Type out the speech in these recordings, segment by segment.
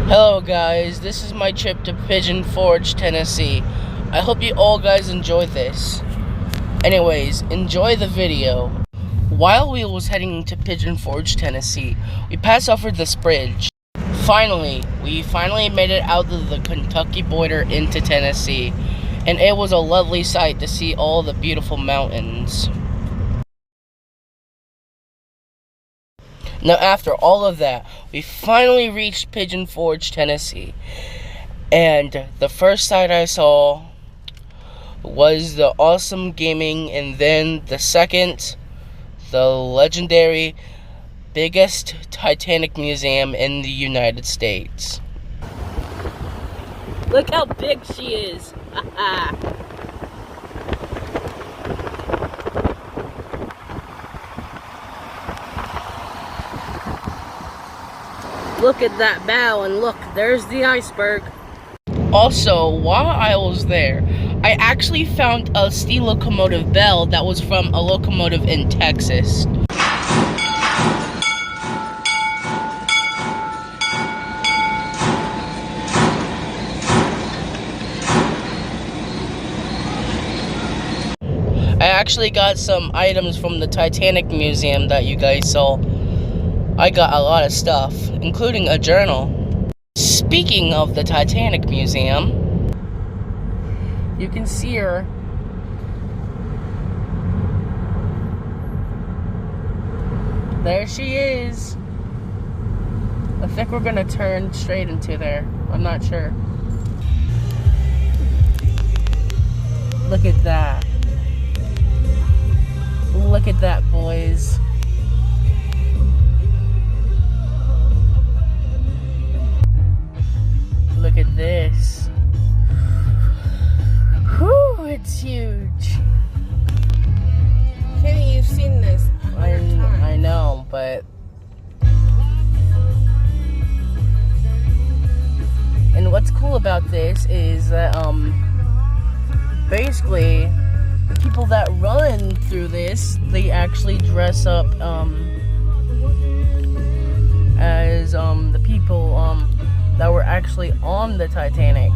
Hello guys, this is my trip to Pigeon Forge, Tennessee. I hope you all guys enjoy this. Anyways, enjoy the video. While we was heading to Pigeon Forge, Tennessee, we passed over this bridge. We finally made it out of the Kentucky border into Tennessee, and it was a lovely sight to see all the beautiful mountains. Now after all of that, we finally reached Pigeon Forge, Tennessee. And the first sight I saw was the awesome gaming, and then the second, the legendary biggest Titanic museum in the United States. Look how big she is. Look at that bow, and look, there's the iceberg. Also, while I was there, I actually found a steam locomotive bell that was from a locomotive in Texas. I actually got some items from the Titanic Museum that you guys saw. I got a lot of stuff, including a journal. Speaking of the Titanic Museum, you can see her. There she is. I think we're gonna turn straight into there. I'm not sure. Look at that. Look at that, boys. Look at this. Whew, it's huge. Kenny, you've seen this 100 times. I know, but... And what's cool about this is that, basically, the people that run through this, they actually dress up, as, the people, that were actually on the Titanic,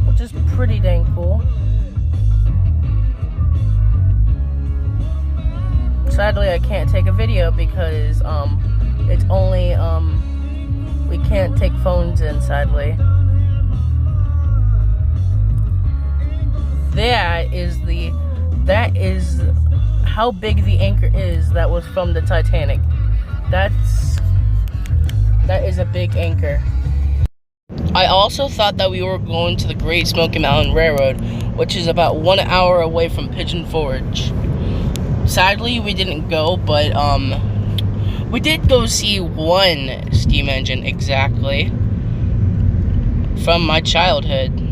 which is pretty dang cool. Sadly, I can't take a video because it's only we can't take phones in, sadly. That is how big the anchor is that was from the Titanic. That is a big anchor. I also thought that we were going to the Great Smoky Mountain Railroad, which is about 1 hour away from Pigeon Forge. Sadly, we didn't go, but we did go see one steam engine exactly from my childhood.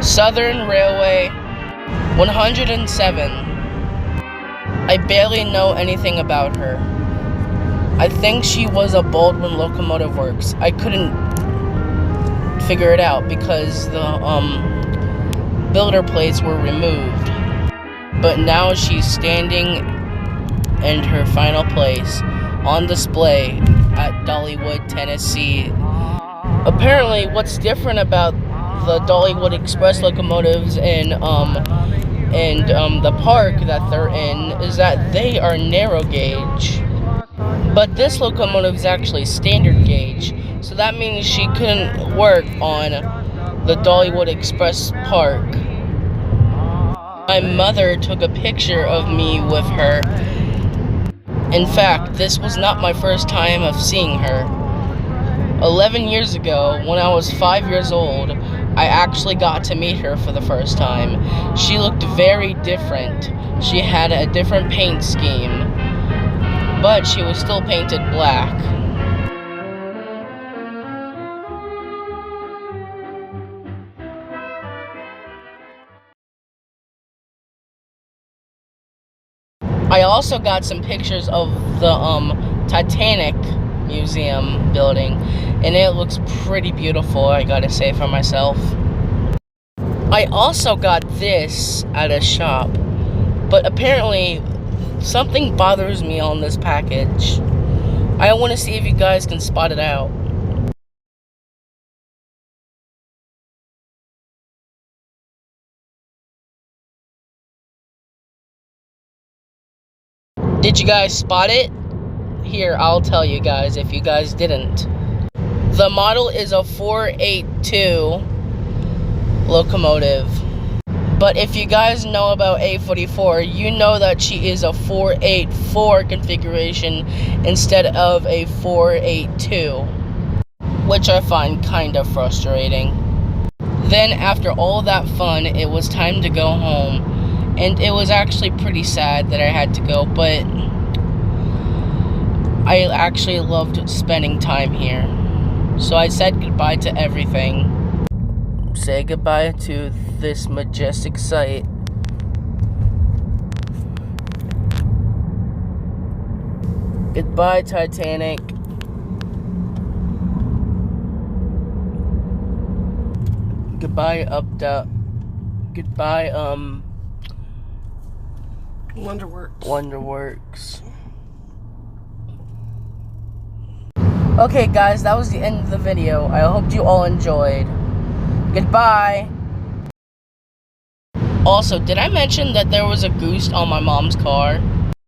Southern Railway 107. I barely know anything about her. I think she was a Baldwin Locomotive Works. I couldn't figure it out because the builder plates were removed. But now she's standing in her final place on display at Dollywood, Tennessee. Apparently, what's different about the Dollywood Express locomotives and the park that they're in is that they are narrow gauge, but this locomotive is actually standard gauge, so that means she couldn't work on the Dollywood Express park. My mother took a picture of me with her. In fact, this was not my first time of seeing her. 11 years ago, when I was 5 years old, I actually got to meet her for the first time. She looked very different. She had a different paint scheme, but she was still painted black. I also got some pictures of the Titanic museum building, and it looks pretty beautiful, I gotta say for myself. I also got this at a shop, but apparently something bothers me on this package. I want to see if you guys can spot it out. Did you guys spot it? Here, I'll tell you guys if you guys didn't. The model is a 482 locomotive. But if you guys know about A44, you know that she is a 484 configuration instead of a 482, which I find kind of frustrating. Then after all that fun, it was time to go home, and it was actually pretty sad that I had to go, but I actually loved spending time here. So I said goodbye to everything. Say goodbye to this majestic sight. Goodbye, Titanic. Goodbye, Goodbye, Wonderworks. Okay, guys, that was the end of the video. I hope you all enjoyed. Goodbye. Also, did I mention that there was a goose on my mom's car?